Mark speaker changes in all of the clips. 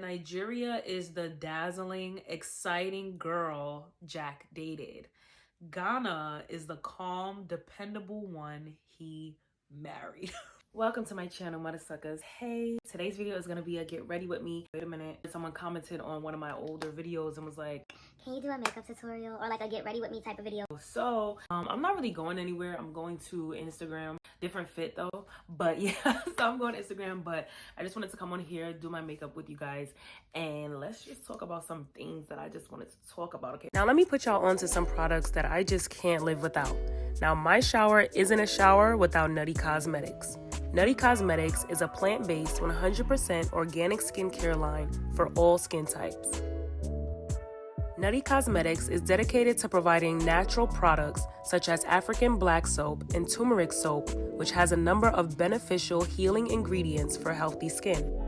Speaker 1: Nigeria is the dazzling, exciting girl Jack dated. Ghana is the calm, dependable one he married. Welcome to my channel, mother suckers. Hey, today's video is gonna be a get ready with me. Wait a minute. Someone commented on one of my older videos and was like,
Speaker 2: can you do a makeup tutorial or like a get ready with me type of video?
Speaker 1: So I'm not really going anywhere. I'm going to Instagram. Different fit though, but yeah. So I'm going to Instagram, but I just wanted to come on here, do my makeup with you guys, and let's just talk about some things that I just wanted to talk about. Okay, now let me put y'all onto some products that I just can't live without. Now, my shower isn't a shower without Nute Cosmetics. Nute Cosmetics is a plant-based 100% organic skincare line for all skin types. Nute Cosmetics is dedicated to providing natural products such as African black soap and turmeric soap, which has a number of beneficial healing ingredients for healthy skin.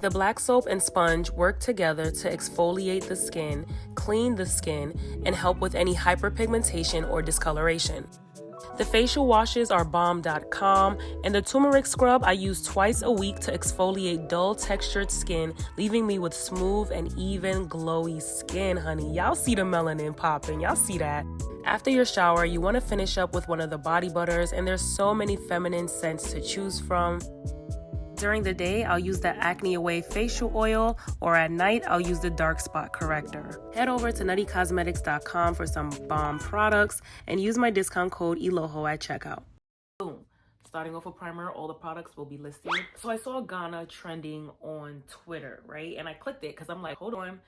Speaker 1: The black soap and sponge work together to exfoliate the skin, clean the skin, and help with any hyperpigmentation or discoloration. The facial washes are bomb.com, and the turmeric scrub I use twice a week to exfoliate dull textured skin, leaving me with smooth and even glowy skin, honey. Y'all see the melanin popping, y'all see that. After your shower, you want to finish up with one of the body butters, and there's so many feminine scents to choose from. During the day, I'll use the Acne Away facial oil, or at night, I'll use the dark spot corrector. Head over to nutecosmetics.com for some bomb products and use my discount code ELOHO at checkout. Boom. Starting off with primer, all the products will be listed. So I saw Ghana trending on Twitter, right? And I clicked it because I'm like, hold on.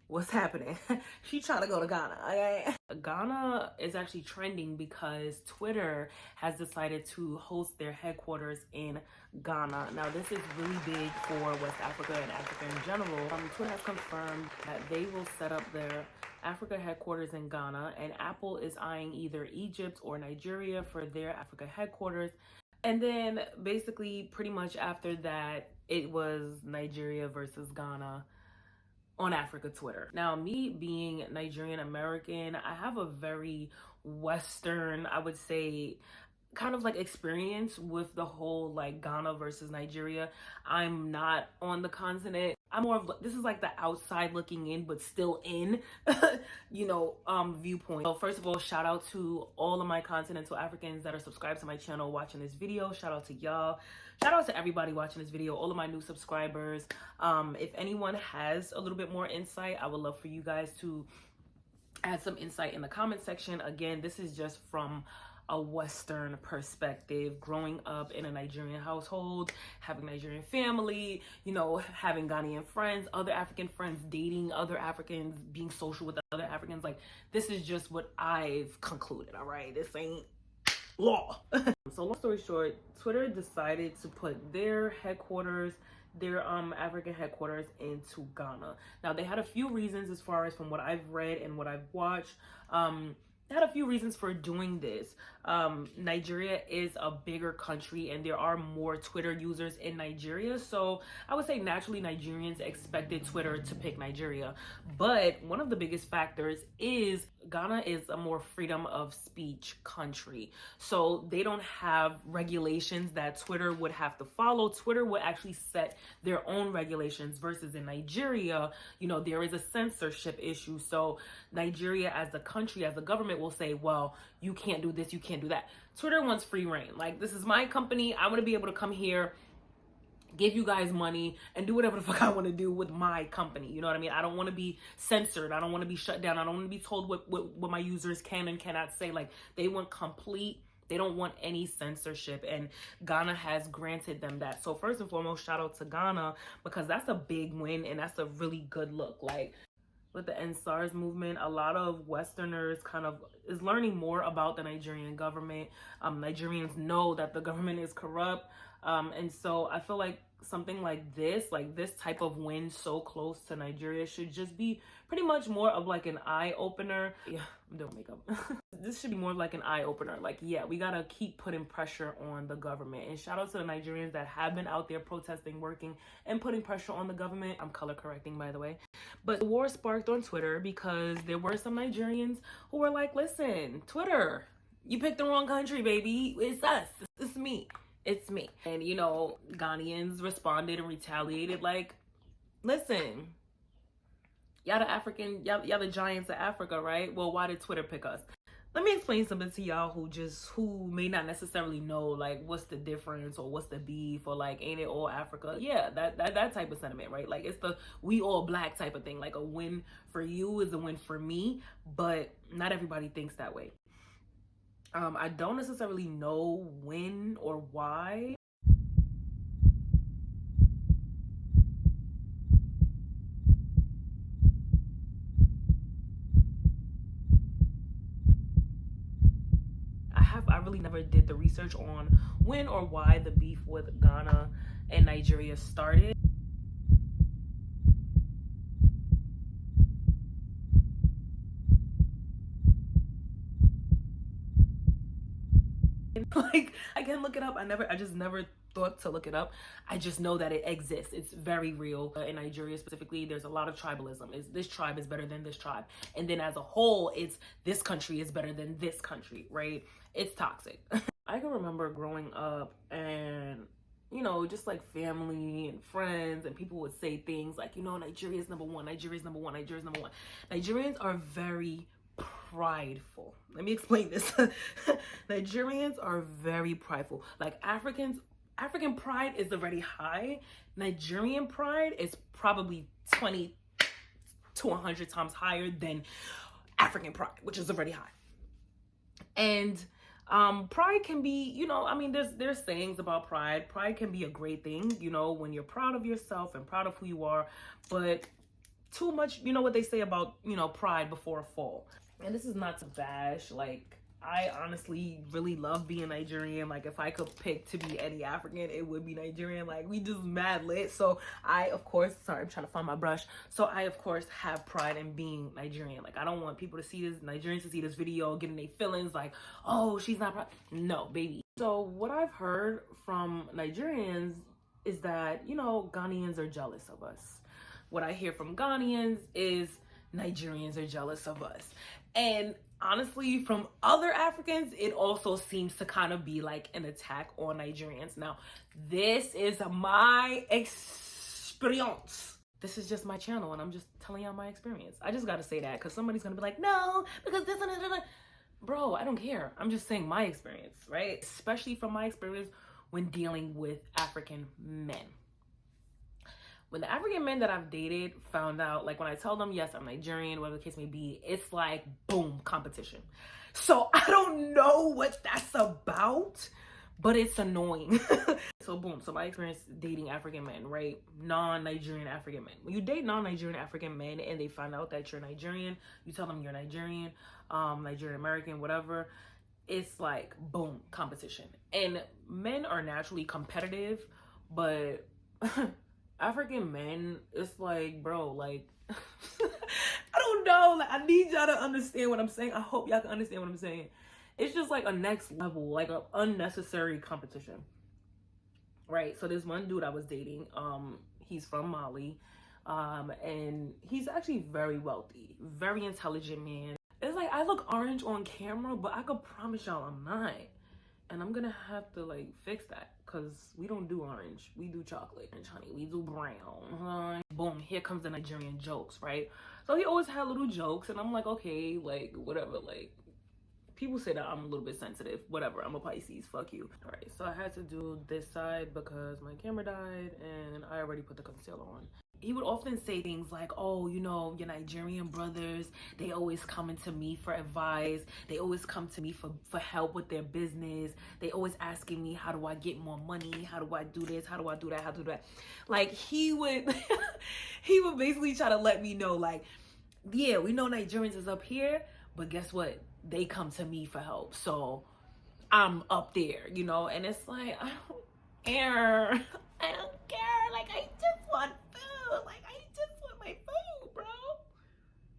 Speaker 1: What's happening? She trying to go to Ghana. Okay? Ghana is actually trending because Twitter has decided to host their headquarters in Ghana. Now, this is really big for West Africa and Africa in general. Twitter has confirmed that they will set up their Africa headquarters in Ghana, and Apple is eyeing either Egypt or Nigeria for their Africa headquarters. And then basically pretty much after that, it was Nigeria versus Ghana on Africa Twitter. Now, me being Nigerian American, I have a very Western, I would say, kind of like experience with the whole like Ghana versus Nigeria. I'm not on the continent. I'm more of, this is like the outside looking in, but still in, viewpoint. So first of all, shout out to all of my continental Africans that are subscribed to my channel watching this video. Shout out to y'all. Shout out to everybody watching this video, all of my new subscribers. If anyone has a little bit more insight, I would love for you guys to add some insight in the comment section. Again, this is just from a Western perspective, growing up in a Nigerian household, having Nigerian family, having Ghanaian friends, other African friends, dating other Africans, being social with other Africans. Like, this is just what I've concluded, all right? This ain't law. So long story short, Twitter decided to put their headquarters, their African headquarters into Ghana. Now, they had a few reasons as far as from what I've read and what I've watched. They had a few reasons for doing this. Nigeria is a bigger country and there are more Twitter users in Nigeria. So I would say naturally Nigerians expected Twitter to pick Nigeria. But one of the biggest factors is Ghana is a more freedom of speech country. So they don't have regulations that Twitter would have to follow. Twitter would actually set their own regulations versus in Nigeria, there is a censorship issue. So Nigeria as the country, as the government will say, well, you can't do this, you can't do that. Twitter wants free reign. Like, this is my company. I want to be able to come here, give you guys money, and do whatever the fuck I want to do with my company. You know what I mean? I don't want to be censored. I don't want to be shut down. I don't want to be told what my users can and cannot say. Like, they want they don't want any censorship, and Ghana has granted them that. So first and foremost, shout out to Ghana, because that's a big win and that's a really good look. Like, with the NSARS movement, a lot of Westerners kind of is learning more about the Nigerian government. Nigerians know that the government is corrupt. And so I feel like something like this type of win so close to Nigeria should just be pretty much more of like an eye opener. Yeah, I'm doing makeup. This should be more like an eye opener. Like, yeah, we gotta keep putting pressure on the government. And shout out to the Nigerians that have been out there protesting, working, and putting pressure on the government. I'm color correcting, by the way. But the war sparked on Twitter because there were some Nigerians who were like, listen, Twitter, you picked the wrong country, baby. It's us. It's me. It's me. And, Ghanaians responded and retaliated like, Listen, y'all the African, y'all the giants of Africa, right? Well, why did Twitter pick us? Let me explain something to y'all who may not necessarily know like what's the difference or what's the beef or like ain't it all Africa? Yeah, that type of sentiment, right? Like it's the we all black type of thing. Like a win for you is a win for me, but not everybody thinks that way. I don't necessarily know when or why. I really never did the research on when or why the beef with Ghana and Nigeria started. Like I can look it up. I just never thought to look it up. I just know that it exists. It's very real. In Nigeria specifically, there's a lot of tribalism. This tribe is better than this tribe, and then as a whole, it's this country is better than this country, right? It's toxic. I can remember growing up and just like family and friends and people would say things like, Nigeria's number one, Nigeria's number one, Nigeria's number one. Nigerians are very prideful. Let me explain this. Nigerians are very prideful. Like African pride is already high. Nigerian pride is probably 20 to 100 times higher than African pride, which is already high. And pride can be, there's sayings about pride. Pride can be a great thing, when you're proud of yourself and proud of who you are, but too much, what they say about, pride before a fall. And this is not to bash, like, I honestly really love being Nigerian. Like, if I could pick to be any African, it would be Nigerian. Like, we just mad lit. So I, of course, sorry, I'm trying to find my brush. So I, of course, have pride in being Nigerian. Like, I don't want people to see this, Nigerians to see this video, getting their feelings like, oh, she's not proud. No, baby. So what I've heard from Nigerians is that, Ghanaians are jealous of us. What I hear from Ghanaians is Nigerians are jealous of us. And honestly, from other Africans, it also seems to kind of be like an attack on Nigerians. Now, this is my experience. This is just my channel, and I'm just telling y'all my experience. I just got to say that because somebody's going to be like, no, because this and that. Bro, I don't care. I'm just saying my experience, right? Especially from my experience when dealing with African men. When the African men that I've dated found out, like when I tell them, yes, I'm Nigerian, whatever the case may be, it's like, boom, competition. So I don't know what that's about, but it's annoying. So boom, so my experience dating African men, right? Non-Nigerian African men. When you date non-Nigerian African men and they find out that you're Nigerian, you tell them you're Nigerian, Nigerian American, whatever, it's like, boom, competition. And men are naturally competitive, but African men, it's like, bro, like, I don't know. Like, I need y'all to understand what I'm saying. I hope y'all can understand what I'm saying. It's just like a next level, like an unnecessary competition. Right? So there's one dude I was dating. He's from Mali. And he's actually very wealthy, very intelligent man. It's like, I look orange on camera, but I could promise y'all I'm not. And I'm gonna have to like fix that because we don't do orange. We do chocolate and honey. We do brown. Boom, here comes the Nigerian jokes, right? So he always had little jokes and I'm like, okay, like whatever, like people say that I'm a little bit sensitive. Whatever, I'm a Pisces, fuck you. All right, so I had to do this side because my camera died and I already put the concealer on. He would often say things like, oh, your Nigerian brothers, they always coming to me for advice. They always come to me for help with their business. They always asking me, how do I get more money? How do I do this? How do I do that? How do that? Like he would, he would basically try to let me know like, yeah, we know Nigerians is up here, but guess what? They come to me for help. So I'm up there, and it's like, I don't care. I don't care. Like, I just want food. Like, I just want my food, bro.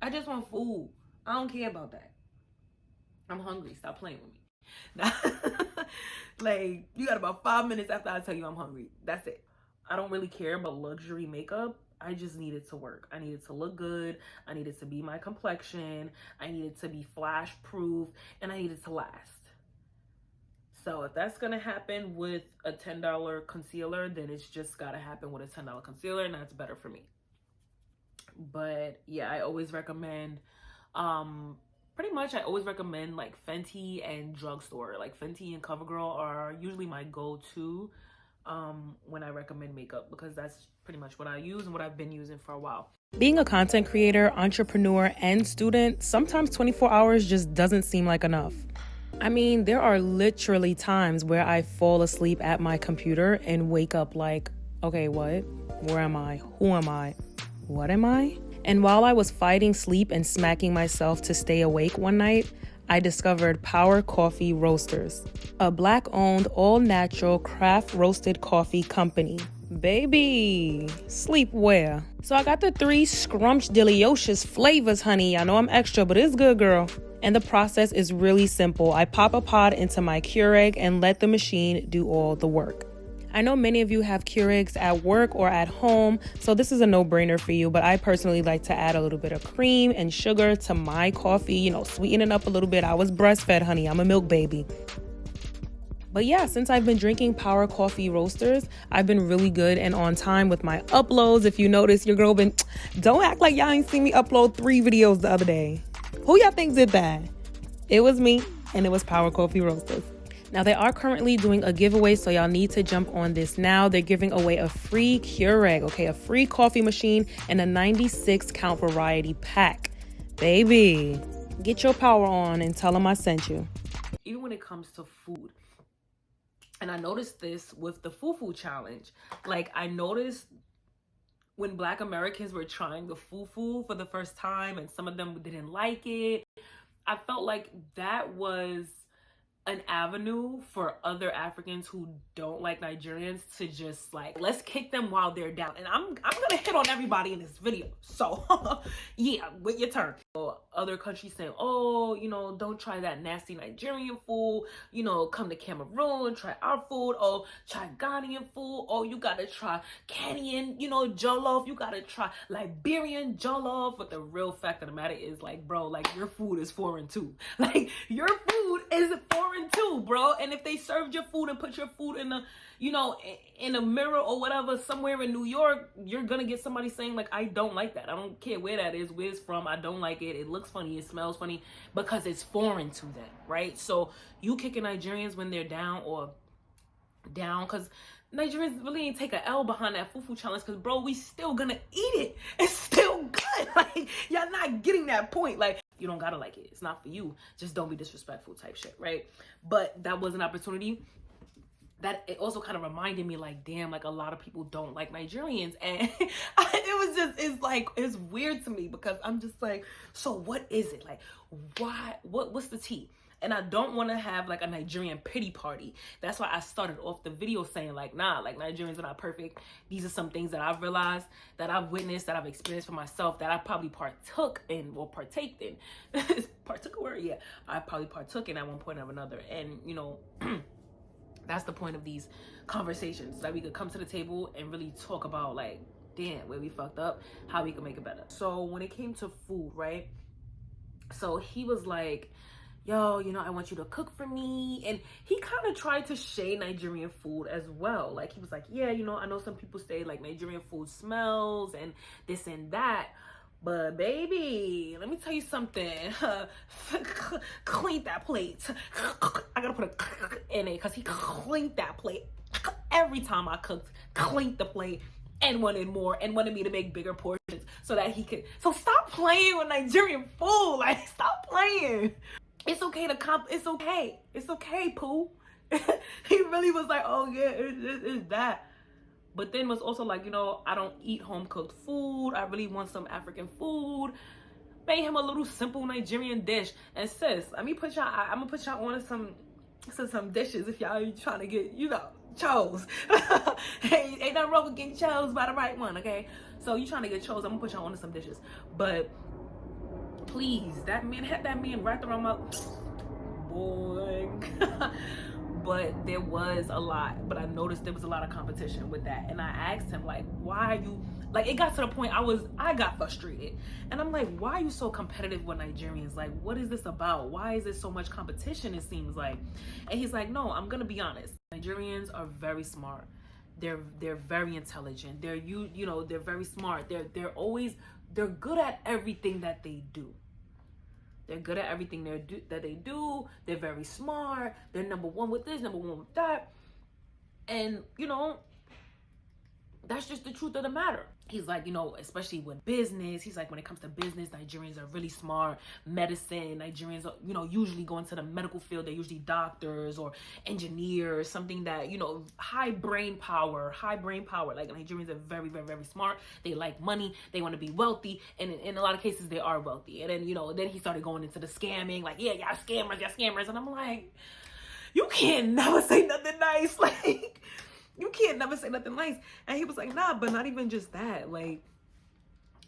Speaker 1: I just want food. I don't care about that. I'm hungry. Stop playing with me. Like, you got about 5 minutes after I tell you I'm hungry. That's it. I don't really care about luxury makeup. I just need it to work. I need it to look good. I need it to be my complexion. I need it to be flash proof. And I need it to last. So if that's going to happen with a $10 concealer, then it's just got to happen with a $10 concealer, and that's better for me. But yeah, I always recommend pretty much I always recommend like Fenty and drugstore. Like Fenty and CoverGirl are usually my go-to when I recommend makeup, because that's pretty much what I use and what I've been using for a while. Being a content creator, entrepreneur, and student, sometimes 24 hours just doesn't seem like enough. I mean, there are literally times where I fall asleep at my computer and wake up like, okay, what? Where am I? Who am I? What am I? And while I was fighting sleep and smacking myself to stay awake one night, I discovered Power Coffee Roasters, a Black-owned, all-natural, craft-roasted coffee company. Baby, sleep where? So I got the 3 scrumptious flavors, honey. I know I'm extra, but it's good, girl. And the process is really simple. I pop a pod into my Keurig and let the machine do all the work. I know many of you have Keurigs at work or at home, so this is a no-brainer for you, but I personally like to add a little bit of cream and sugar to my coffee, you know, sweeten it up a little bit. I was breastfed, honey. I'm a milk baby. But yeah, since I've been drinking Power Coffee Roasters, I've been really good and on time with my uploads. If you notice, your girl been, don't act like y'all ain't seen me upload 3 videos the other day. Who y'all think did that? It was me, and it was Power Coffee Roasters. Now, they are currently doing a giveaway, so y'all need to jump on this now. They're giving away a free Keurig, okay, a free coffee machine, and a 96 count variety pack. Baby, get your power on and tell them I sent you. Even when it comes to food, and I noticed this with the fufu challenge. Like, I noticed when Black Americans were trying the fufu for the first time and some of them didn't like it, I felt like that was an avenue for other Africans who don't like Nigerians to just like, let's kick them while they're down. And I'm gonna hit on everybody in this video. So yeah, with your turn. Other countries saying, oh, you know, don't try that nasty Nigerian food. You know, come to Cameroon and try our food. Oh, try Ghanaian food. Oh, you gotta try Kenyan, you know, jollof. You gotta try Liberian jollof. But the real fact of the matter is, like, bro, like, your food is foreign too. Like, your food is foreign too, bro. And if they served your food and put your food in a, you know, in a mirror or whatever somewhere in New York, you're gonna get somebody saying like, I don't like that. I don't care where that is, where it's from. I don't like it. It looks funny. It smells funny, because it's foreign to them, right? So you kicking Nigerians when they're down, because Nigerians really ain't take a L behind that fufu challenge, because bro, we still gonna eat it. It's still good. Like, y'all not getting that point. Like, you don't gotta like it. It's not for you. Just don't be disrespectful type shit, right? But that was an opportunity that it also kind of reminded me, like, damn, like, a lot of people don't like Nigerians. And it's weird to me, because I'm just like, so what is it? Like, why? What's the tea? And I don't want to have like a Nigerian pity party. That's why I started off the video saying like, nah, like, Nigerians are not perfect. These are some things that I've realized, that I've witnessed, that I've experienced for myself, that I probably partaked in. Partook a word? Yeah. I probably partook in at one point or another. And, you know, that's the point of these conversations, that we could come to the table and really talk about like, damn, where we fucked up, how we can make it better. So when it came to food, right? So he was like, yo, you know, I want you to cook for me. And he kind of tried to shade Nigerian food as well. Like, he was like, yeah, you know, I know some people say like Nigerian food smells and this and that, but baby, let me tell you something. Clean that plate. I gotta put a in it, because he cleaned that plate every time I cooked. Cleaned the plate and wanted more and wanted me to make bigger portions so that he could. So stop playing with Nigerian food. Like, stop playing. It's okay to it's okay. It's okay, Pooh. He really was like, oh yeah, it's that. But then was also like, you know, I don't eat home cooked food. I really want some African food. Made him a little simple Nigerian dish. And sis, I'm gonna put y'all on some dishes if y'all trying to get, you know, chose. Ain't nothing wrong with getting chose by the right one, okay? So you trying to get chose, I'm gonna put y'all on some dishes. But please, that man had that man wrapped around my boy. But there was a lot, but I noticed there was a lot of competition with that. And I asked him, like, why are you, like, it got to the point I got frustrated. And I'm like, why are you so competitive with Nigerians? Like, what is this about? Why is there so much competition, it seems like? And he's like, no, I'm gonna be honest. Nigerians are very smart. They're very intelligent. They're, you know, they're very smart. They're always they're good at everything that they do. They're good at everything that they do. They're very smart. They're number one with this, number one with that. And, you know, that's just the truth of the matter. He's like, you know, especially with business, he's like, when it comes to business, Nigerians are really smart. Medicine, Nigerians are, you know, usually go into the medical field. They're usually doctors or engineers, something that, you know, high brain power. Like, Nigerians are very, very, very smart. They like money. They want to be wealthy. And in a lot of cases, they are wealthy. And then, you know, then he started going into the scamming. Like, yeah, y'all scammers. And I'm like, you can't never say nothing nice. Like, you can't never say nothing nice. And he was like, nah, but not even just that. Like,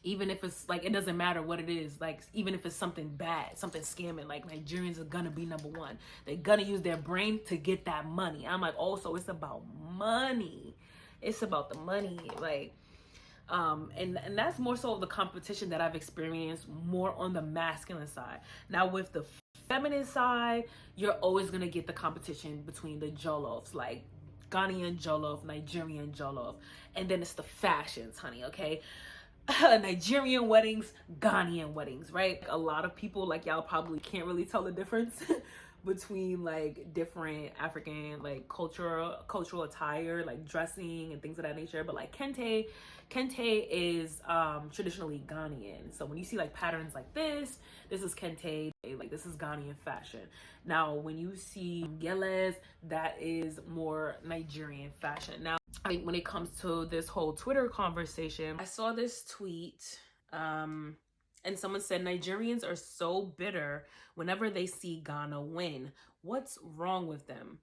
Speaker 1: even if it's like, it doesn't matter what it is. Like, even if it's something bad, something scamming, like, Nigerians are gonna be number one. They're gonna use their brain to get that money. I'm like, also, it's about money. It's about the money. Like, and that's more so the competition that I've experienced more on the masculine side. Now, with the feminine side, you're always gonna get the competition between the Jolofs, like Ghanaian jollof, Nigerian jollof, and then it's the fashions, honey, okay? Nigerian weddings, Ghanaian weddings, right? A lot of people, like, y'all probably can't really tell the difference between, like, different African, like, cultural attire, like dressing and things of that nature. But, like, kente is traditionally Ghanaian. So when you see, like, patterns like this is kente, like, this is Ghanaian fashion. Now, when you see geles, that is more Nigerian fashion. Now, I mean, when it comes to this whole Twitter conversation, I saw this tweet, and someone said, Nigerians are so bitter whenever they see Ghana win. What's wrong with them?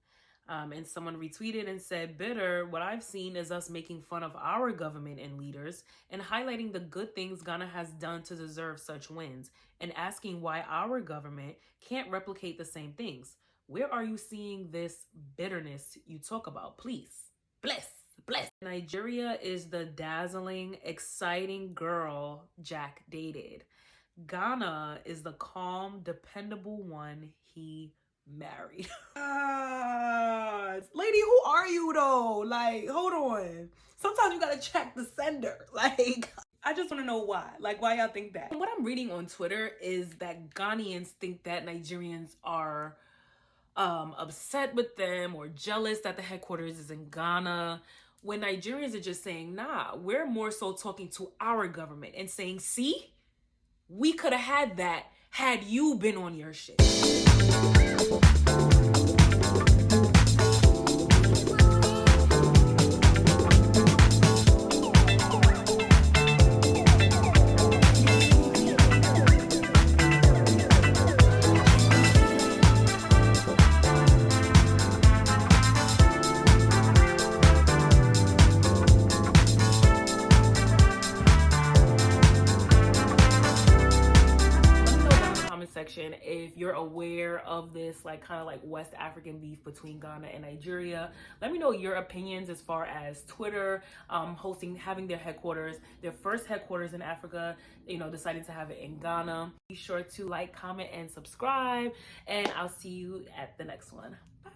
Speaker 1: And someone retweeted and said, bitter, what I've seen is us making fun of our government and leaders and highlighting the good things Ghana has done to deserve such wins and asking why our government can't replicate the same things. Where are you seeing this bitterness you talk about? Please, bless. Nigeria is the dazzling, exciting girl Jack dated. Ghana is the calm, dependable one he married. Lady, who are you though? Like, hold on. Sometimes you gotta check the sender. Like, I just want to know why. Like, why y'all think that? What I'm reading on Twitter is that Ghanaians think that Nigerians are upset with them or jealous that the headquarters is in Ghana, when Nigerians are just saying, nah, we're more so talking to our government and saying, see, we could have had that had you been on your shit. Section if you're aware of this, like, kind of like West African beef between Ghana and Nigeria. Let me know your opinions as far as Twitter having their first headquarters in Africa, you know, deciding to have it in Ghana. Be sure to like, comment, and subscribe, and I'll see you at the next one. Bye.